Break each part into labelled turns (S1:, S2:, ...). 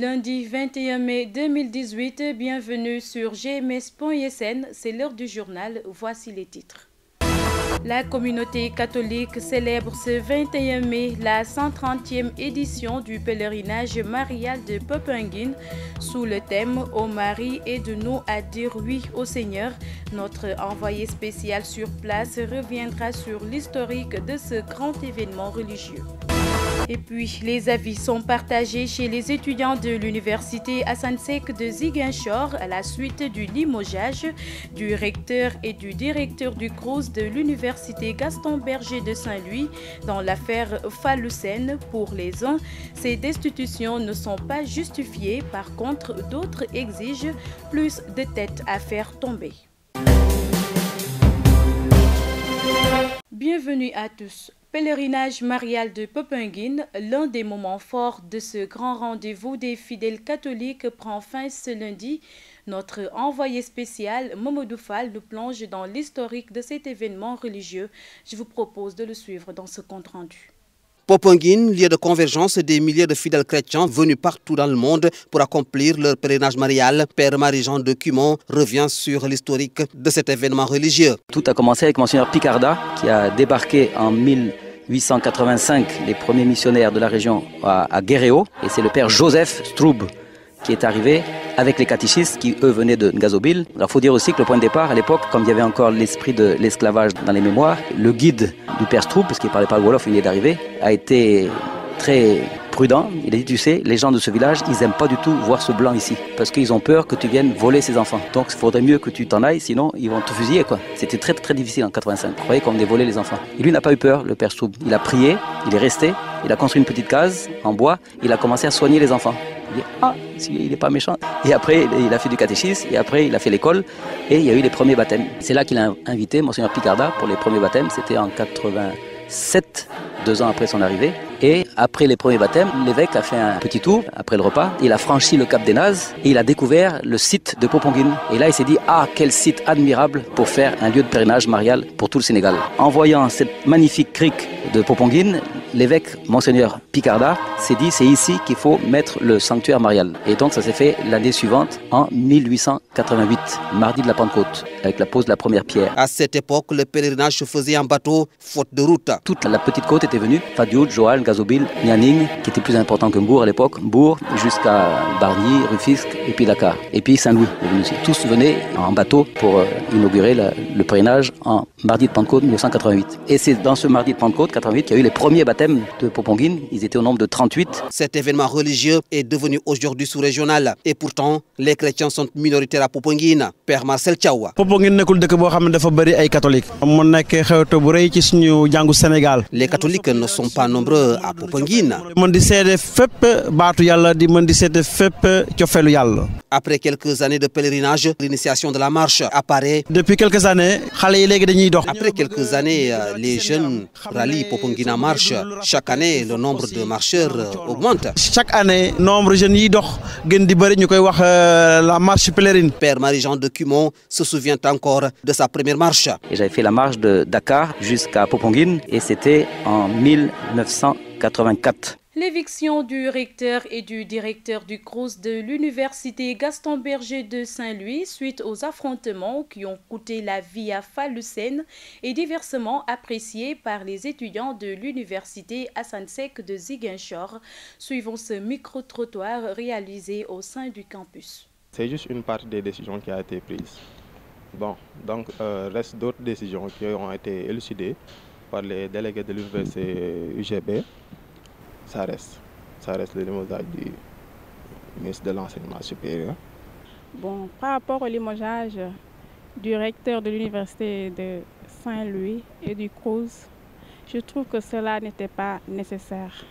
S1: Lundi 21 mai 2018, bienvenue sur gms.sn, c'est l'heure du journal, voici les titres. La communauté catholique célèbre ce 21 mai la 130e édition du pèlerinage marial de Popenguine sous le thème « Ô Marie, aide-nous à dire oui au Seigneur ». Notre envoyé spécial sur place reviendra sur l'historique de ce grand événement religieux. Et puis, les avis sont partagés chez les étudiants de l'université Assane Seck de Ziguinchor à la suite du limogeage du recteur et du directeur du CROUS de l'université Gaston Berger de Saint-Louis dans l'affaire Fallucène. Pour les uns, ces destitutions ne sont pas justifiées. Par contre, d'autres exigent plus de têtes à faire tomber. Bienvenue à tous. Pèlerinage marial de Popenguine, l'un des moments forts de ce grand rendez-vous des fidèles catholiques prend fin ce lundi. Notre envoyé spécial, Mamadou Fall, nous plonge dans l'historique de cet événement religieux. Je vous propose de le suivre dans ce compte-rendu.
S2: Popenguine, lieu de convergence des milliers de fidèles chrétiens venus partout dans le monde pour accomplir leur pèlerinage marial. Père Marie-Jean de Cumont revient sur l'historique de cet événement religieux.
S3: Tout a commencé avec Monseigneur Picarda qui a débarqué en 1885 les premiers missionnaires de la région à Guéréo. Et c'est le Père Joseph Stroub qui est arrivé avec les catéchistes qui, eux, venaient de Ngazobil. Alors, il faut dire aussi que le point de départ, à l'époque, comme il y avait encore l'esprit de l'esclavage dans les mémoires, le guide du Père Stroub, parce qu'il ne parlait pas le Wolof, il est d'arriver, a été très prudent. Il a dit, tu sais, les gens de ce village, ils n'aiment pas du tout voir ce blanc ici, parce qu'ils ont peur que tu viennes voler ses enfants. Donc, il faudrait mieux que tu t'en ailles, sinon ils vont te fusiller, quoi. C'était très, très difficile en 85. Vous voyez, qu'on venait voler les enfants. Et lui n'a pas eu peur, le Père Stroub. Il a prié, il est resté, il a construit une petite case en bois, il a commencé à soigner les enfants. Il dit, ah, il n'est pas méchant. Et après, il a fait du catéchisme, et après, il a fait l'école, et il y a eu les premiers baptêmes. C'est là qu'il a invité Monseigneur Picarda pour les premiers baptêmes. C'était en 87, 2 ans après son arrivée. Et après les premiers baptêmes, l'évêque a fait un petit tour après le repas. Il a franchi le Cap des Nazes et il a découvert le site de Popenguine. Et là, il s'est dit, ah, quel site admirable pour faire un lieu de pèlerinage marial pour tout le Sénégal. En voyant cette magnifique crique de Popenguine, l'évêque Monseigneur Picarda s'est dit, c'est ici qu'il faut mettre le sanctuaire marial. Et donc, ça s'est fait l'année suivante, en 1888, mardi de la Pentecôte, avec la pose de la première pierre.
S2: À cette époque, le pèlerinage se faisait en bateau, faute de route. Toute
S3: la petite côte était venue, Fadioud, Joal, Ngazobil, Nianing, qui était plus important que Mbour à l'époque, Mbour jusqu'à Bargny, Rufisque et puis Dakar. Et puis Saint-Louis est venu aussi. Tous venaient en bateau pour inaugurer le pèlerinage en mardi de Pentecôte 1988. Et c'est dans ce mardi de Pentecôte 88 qu'il y a eu les premiers baptêmes de Popenguine. Ils étaient au nombre de 38.
S2: Cet événement religieux est devenu aujourd'hui sous-régional. Et pourtant, les chrétiens sont minoritaires à Popenguine. Père Marcel Thiawa.
S4: Popenguine nekkul dëkk boo xam ne dafa bëri ay catholiques. Mu nekk xewte bu rëy ci suñu jàngu Sénégal.
S2: Les catholiques ne sont pas nombreux à Popenguine.
S4: Mën di seede fépp baatu Yàlla di mën di seede fépp cofeelu Yàlla.
S2: Après quelques années de pèlerinage, l'initiation de la marche apparaît.
S4: Depuis quelques années, xale yi léegi dañuy dox.
S2: Après quelques années, les jeunes rallient Popenguine en marche. Chaque année, le nombre de marcheurs augmente.
S4: Chaque année, nombre de jeunes yi dox gën di bëri ñu koy wax la marche pèlerine.
S2: Père Marie-Jean de Cumont se souvient encore de sa première marche.
S3: Et j'avais fait la marche de Dakar jusqu'à Popenguine et c'était en 1984.
S1: L'éviction du recteur et du directeur du CROUS de l'université Gaston Berger de Saint-Louis suite aux affrontements qui ont coûté la vie à Fallucène est diversement appréciée par les étudiants de l'université Assane Seck de Ziguinchor. Suivons ce micro-trottoir réalisé au sein du campus.
S5: C'est juste une partie des décisions qui a été prise. Bon, donc reste d'autres décisions qui ont été élucidées par les délégués de l'université UGB. Ça reste le limogeage du ministre de l'Enseignement supérieur.
S6: Bon, par rapport au limogeage du recteur de l'université de Saint-Louis et du CROUS, je trouve que cela n'était pas nécessaire.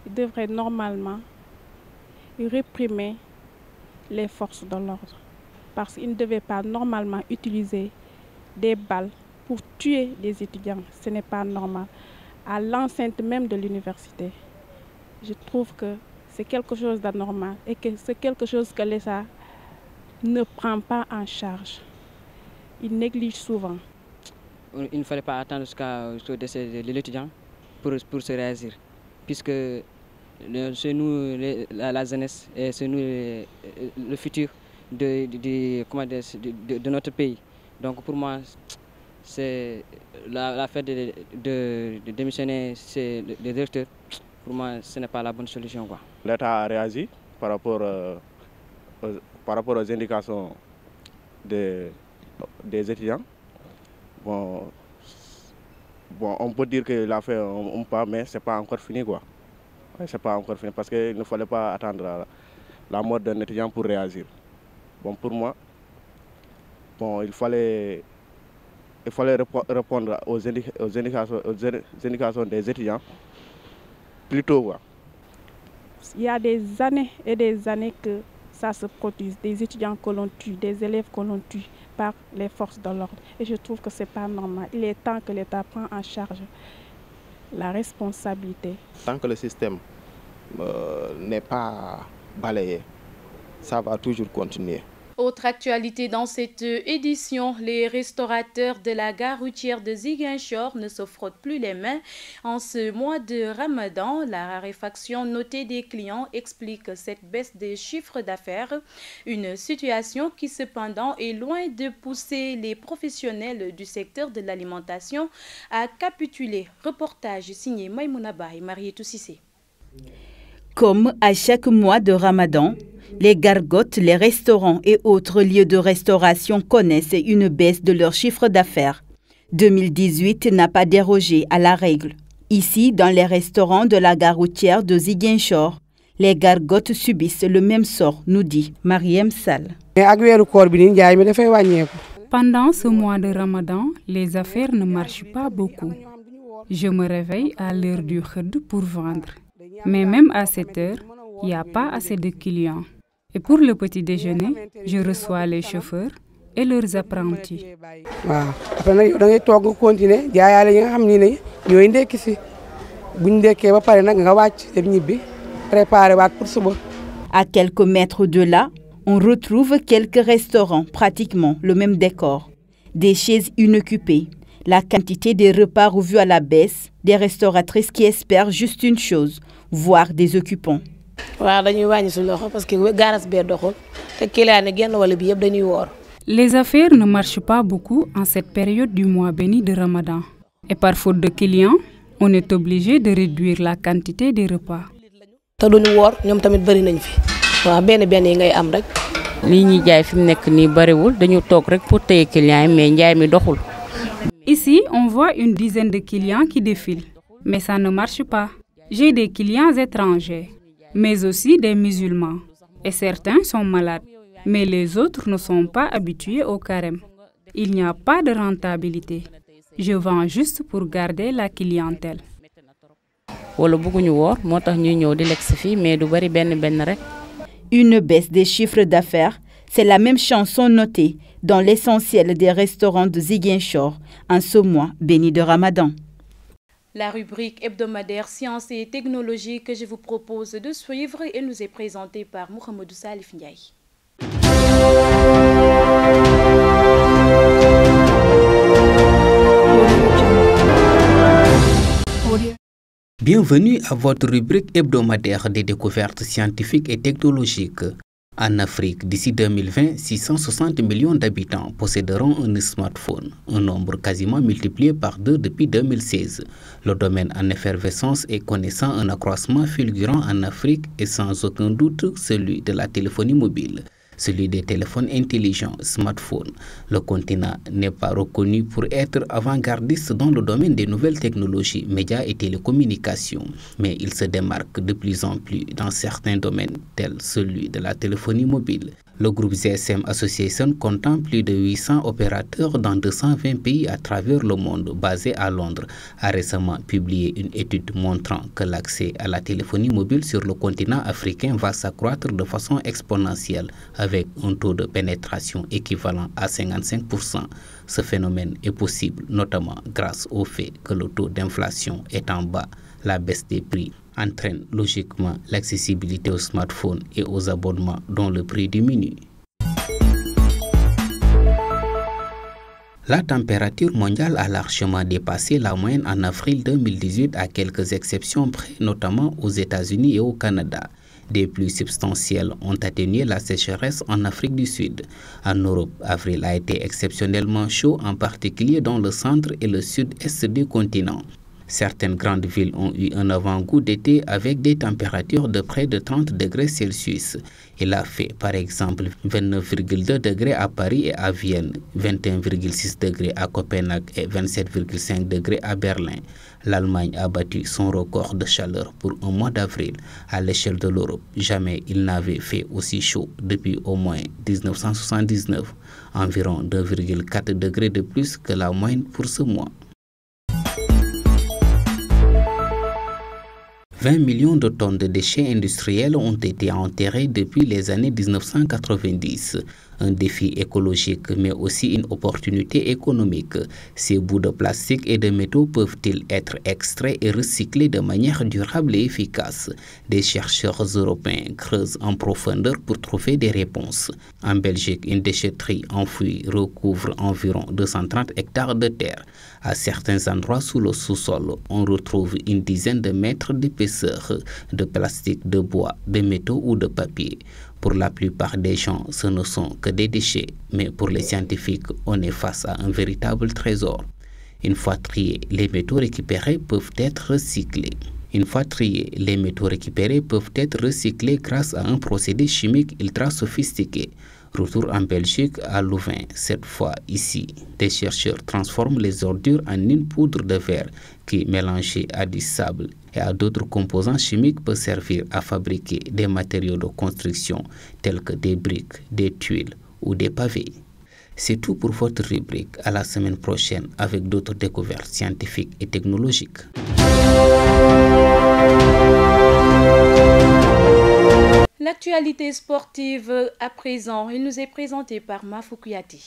S6: Il devrait normalement réprimer les forces de l'ordre parce qu'il ne devait pas normalement utiliser des balles pour tuer des étudiants. Ce n'est pas normal. À l'enceinte même de l'université. Je trouve que c'est quelque chose d'anormal et que c'est quelque chose que l'État ne prend pas en charge. Il néglige souvent.
S7: Il ne fallait pas attendre jusqu'au décès de l'étudiant pour se réagir, puisque c'est nous la jeunesse et c'est nous le futur de notre pays. Donc pour moi, c'est la fait de démissionner les directeurs. Pour moi, ce n'est pas la bonne solution.
S5: L'État a réagi par rapport aux indications des étudiants. Bon, on peut dire qu'il a fait un pas, mais ce n'est pas encore fini. C'est pas encore fini parce qu'il ne fallait pas attendre la mort d'un étudiant pour réagir. Bon, pour moi, il fallait répondre aux indications des étudiants plus tôt.
S6: Il y a des années et des années que ça se produit, des étudiants que l'on tue, des élèves que l'on tue par les forces de l'ordre. Et je trouve que ce n'est pas normal. Il est temps que l'État prenne en charge la responsabilité.
S5: Tant que le système n'est pas balayé, ça va toujours continuer.
S1: Autre actualité dans cette édition, les restaurateurs de la gare routière de Ziguinchor ne se frottent plus les mains. En ce mois de Ramadan, la raréfaction notée des clients explique cette baisse des chiffres d'affaires. Une situation qui cependant est loin de pousser les professionnels du secteur de l'alimentation à capituler. Reportage signé Maïmouna Ba et Marietou Sissé.
S8: Comme à chaque mois de Ramadan, les gargotes, les restaurants et autres lieux de restauration connaissent une baisse de leur chiffre d'affaires. 2018 n'a pas dérogé à la règle. Ici, dans les restaurants de la gare routière de Ziguinchor, les gargotes subissent le même sort, nous dit Mariem Sall.
S9: Pendant ce mois de Ramadan, les affaires ne marchent pas beaucoup. Je me réveille à l'heure du khud pour vendre. Mais même à cette heure, il n'y a pas assez de clients. Et pour le petit déjeuner, je reçois les chauffeurs et leurs apprentis.
S8: À quelques mètres de là, on retrouve quelques restaurants, pratiquement le même décor. Des chaises inoccupées, la quantité des repas revus à la baisse, des restauratrices qui espèrent juste une chose, voir des occupants.
S9: Les affaires ne marchent pas beaucoup en cette période du mois béni de Ramadan. Et par faute de clients, on est obligé de réduire la quantité des repas. Ici, on voit une dizaine de clients qui défilent, mais ça ne marche pas. J'ai des clients étrangers, mais aussi des musulmans. Et certains sont malades, mais les autres ne sont pas habitués au carême. Il n'y a pas de rentabilité. Je vends juste pour garder la clientèle.
S8: Une baisse des chiffres d'affaires, c'est la même chanson notée dans l'essentiel des restaurants de Ziguinchor en ce mois béni de Ramadan.
S1: La rubrique hebdomadaire Sciences et Technologies que je vous propose de suivre, elle nous est présentée par Mohamedou Salif Ndiaye.
S10: Bienvenue à votre rubrique hebdomadaire des découvertes scientifiques et technologiques. En Afrique, d'ici 2020, 660 millions d'habitants posséderont un smartphone, un nombre quasiment multiplié par 2 depuis 2016. Le domaine en effervescence et connaissant un accroissement fulgurant en Afrique est sans aucun doute celui de la téléphonie mobile. Celui des téléphones intelligents, smartphones. Le continent n'est pas reconnu pour être avant-gardiste dans le domaine des nouvelles technologies, médias et télécommunications, mais il se démarque de plus en plus dans certains domaines, tels celui de la téléphonie mobile. Le groupe GSM Association comptant plus de 800 opérateurs dans 220 pays à travers le monde, basé à Londres, a récemment publié une étude montrant que l'accès à la téléphonie mobile sur le continent africain va s'accroître de façon exponentielle, avec un taux de pénétration équivalent à 55%. Ce phénomène est possible notamment grâce au fait que le taux d'inflation est en bas. La baisse des prix entraîne logiquement l'accessibilité aux smartphones et aux abonnements dont le prix diminue. La température mondiale a largement dépassé la moyenne en avril 2018 à quelques exceptions près, notamment aux États-Unis et au Canada. Des pluies substantielles ont atténué la sécheresse en Afrique du Sud. En Europe, avril a été exceptionnellement chaud, en particulier dans le centre et le sud-est du continent. Certaines grandes villes ont eu un avant-goût d'été avec des températures de près de 30 degrés Celsius. Il a fait par exemple 29,2 degrés à Paris et à Vienne, 21,6 degrés à Copenhague et 27,5 degrés à Berlin. L'Allemagne a battu son record de chaleur pour un mois d'avril. À l'échelle de l'Europe, jamais il n'avait fait aussi chaud depuis au moins 1979, environ 2,4 degrés de plus que la moyenne pour ce mois. 20 millions de tonnes de déchets industriels ont été enterrés depuis les années 1990. Un défi écologique, mais aussi une opportunité économique. Ces bouts de plastique et de métaux peuvent-ils être extraits et recyclés de manière durable et efficace? Des chercheurs européens creusent en profondeur pour trouver des réponses. En Belgique, une déchetterie enfouie recouvre environ 230 hectares de terre. À certains endroits sous le sous-sol, on retrouve une dizaine de mètres d'épaisseur de plastique, de bois, de métaux ou de papier. Pour la plupart des gens, ce ne sont que des déchets, mais pour les scientifiques, on est face à un véritable trésor. Une fois triés, les métaux récupérés peuvent être recyclés. Grâce à un procédé chimique ultra sophistiqué. Retour en Belgique, à Louvain, cette fois ici. Des chercheurs transforment les ordures en une poudre de verre qui, mélangée à du sable et à d'autres composants chimiques, peut servir à fabriquer des matériaux de construction tels que des briques, des tuiles ou des pavés. C'est tout pour votre rubrique. À la semaine prochaine avec d'autres découvertes scientifiques et technologiques.
S1: L'actualité sportive à présent, il nous est présenté par Mafou Kouyaté.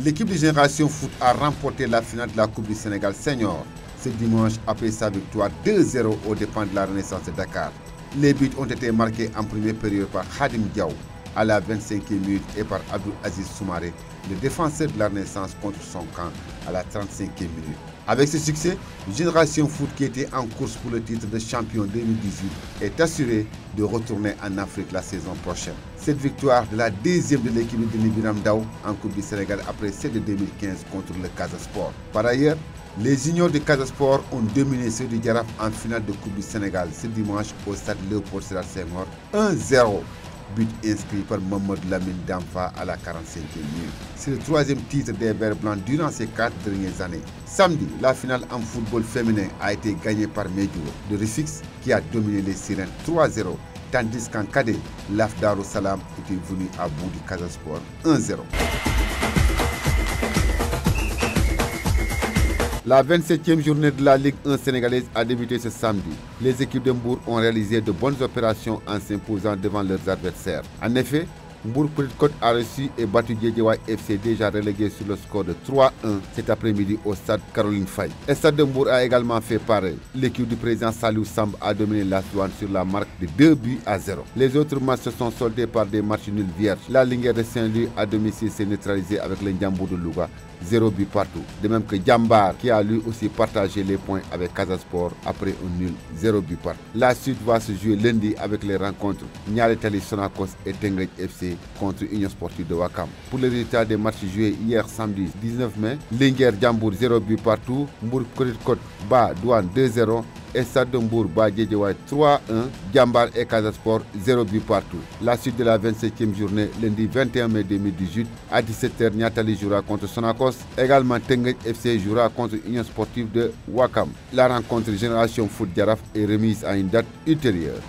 S11: L'équipe de Génération Foot a remporté la finale de la Coupe du Sénégal Senior ce dimanche après sa victoire 2-0 aux dépens de la Renaissance de Dakar. Les buts ont été marqués en première période par Khadim Diaw à la 25e minute et par Abdou Aziz Soumaré, le défenseur de la Renaissance, contre son camp à la 35e minute. Avec ce succès, Génération Foot, qui était en course pour le titre de champion 2018, est assuré de retourner en Afrique la saison prochaine. Cette victoire de la deuxième de l'équipe de Nibiram Daou en Coupe du Sénégal après celle de 2015 contre le Casa Sport. Par ailleurs, les juniors de Casa Sport ont dominé ceux du Jaraaf en finale de Coupe du Sénégal ce dimanche au stade Léopold Sédar Senghor 1-0. But inscrit par Mamadou Lamine Damfa à la 45e minute. C'est le troisième titre des Verts Blancs durant ces 4 dernières années. Samedi, la finale en football féminin a été gagnée par Médiour de Rufisque qui a dominé les Sirènes 3-0, tandis qu'en cadet, l'AF Darou Salam était venu à bout du Casa Sport 1-0. La 27e journée de la Ligue 1 sénégalaise a débuté ce samedi. Les équipes de Mbour ont réalisé de bonnes opérations en s'imposant devant leurs adversaires. En effet, Mbour Petite Côte a reçu et battu Guédiawaye FC, déjà relégué sur le score de 3-1 cet après-midi au stade Caroline Faye. Le stade de Mbour a également fait pareil. L'équipe du président Salou Samb a dominé la Douane sur la marque de 2-0. Les autres matchs se sont soldés par des matchs nuls vierges. La Linguère de Saint-Louis à domicile s'est neutralisée avec le Ndiambour de Louga, 0 but partout. De même que Djambar qui a lui aussi partagé les points avec Casa Sport après un nul, 0 but partout. La suite va se jouer lundi avec les rencontres Niary Tally Sonacos et Teungueth FC contre Union Sportive de Ouakam. Pour le résultat des matchs joués hier samedi 19 mai, Linguère Djambour 0 but partout, Mbour Petite Côte Ba Douane 2-0, et Stade de Mbour Ba Guédiawaye 3-1, Djambar et Casa Sport 0 but partout. La suite de la 27e journée, lundi 21 mai 2018, à 17h, Niary Tally jouera contre Sonacos. Également, Teungueth FC jouera contre Union Sportive de Ouakam. La rencontre Génération Foot Jaraaf est remise à une date ultérieure.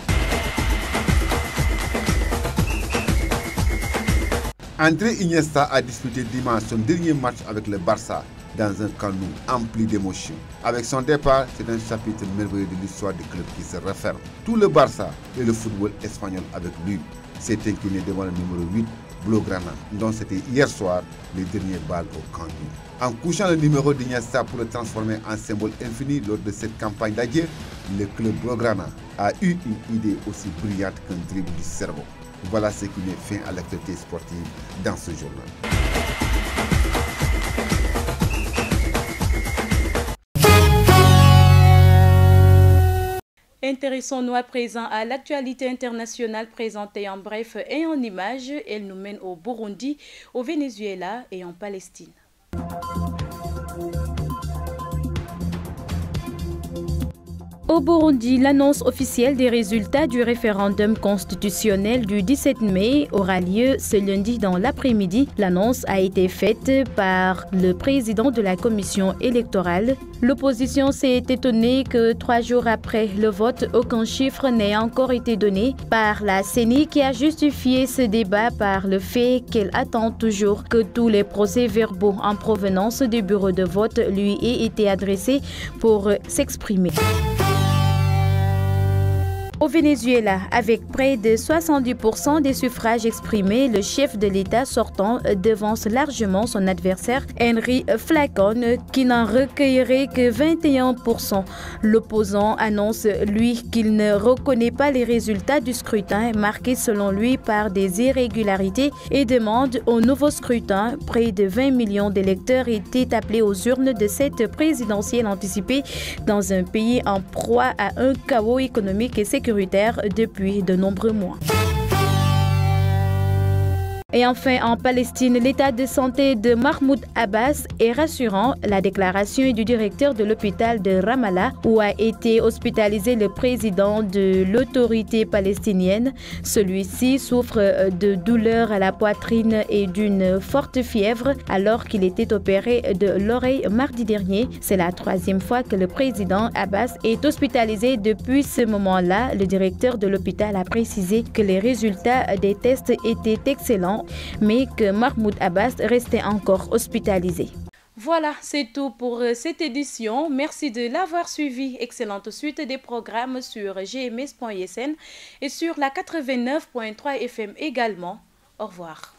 S11: André Iniesta a disputé dimanche son dernier match avec le Barça dans un canou empli d'émotions. Avec son départ, c'est un chapitre merveilleux de l'histoire du club qui se referme. Tout le Barça et le football espagnol avec lui s'est incliné devant le numéro 8, Blaugrana, dont c'était hier soir les derniers balles au Camp Nou. En couchant le numéro d'Iniesta pour le transformer en symbole infini lors de cette campagne d'adieu, le club Blaugrana a eu une idée aussi brillante qu'un dribble du cerveau. Voilà ce qui met fin à l'actualité sportive dans ce journal.
S1: Intéressons-nous à présent à l'actualité internationale présentée en bref et en images. Elle nous mène au Burundi, au Venezuela et en Palestine. Au Burundi, l'annonce officielle des résultats du référendum constitutionnel du 17 mai aura lieu ce lundi dans l'après-midi. L'annonce a été faite par le président de la commission électorale. L'opposition s'est étonnée que 3 jours après le vote, aucun chiffre n'ait encore été donné par la CENI qui a justifié ce débat par le fait qu'elle attend toujours que tous les procès-verbaux en provenance du bureau de vote lui aient été adressés pour s'exprimer. Au Venezuela, avec près de 70% des suffrages exprimés, le chef de l'État sortant devance largement son adversaire Henry Flacon, qui n'en recueillerait que 21%. L'opposant annonce, lui, qu'il ne reconnaît pas les résultats du scrutin, marqués selon lui par des irrégularités, et demande au nouveau scrutin. Près de 20 millions d'électeurs étaient appelés aux urnes de cette présidentielle anticipée dans un pays en proie à un chaos économique et sécuritaire depuis de nombreux mois. Et enfin, en Palestine, l'état de santé de Mahmoud Abbas est rassurant. La déclaration est du directeur de l'hôpital de Ramallah, où a été hospitalisé le président de l'autorité palestinienne. Celui-ci souffre de douleurs à la poitrine et d'une forte fièvre alors qu'il était opéré de l'oreille mardi dernier. C'est la 3e fois que le président Abbas est hospitalisé depuis ce moment-là. Le directeur de l'hôpital a précisé que les résultats des tests étaient excellents, mais que Mahmoud Abbas restait encore hospitalisé. Voilà, c'est tout pour cette édition. Merci de l'avoir suivi. Excellente suite des programmes sur gms.sn et sur la 89.3 FM également. Au revoir.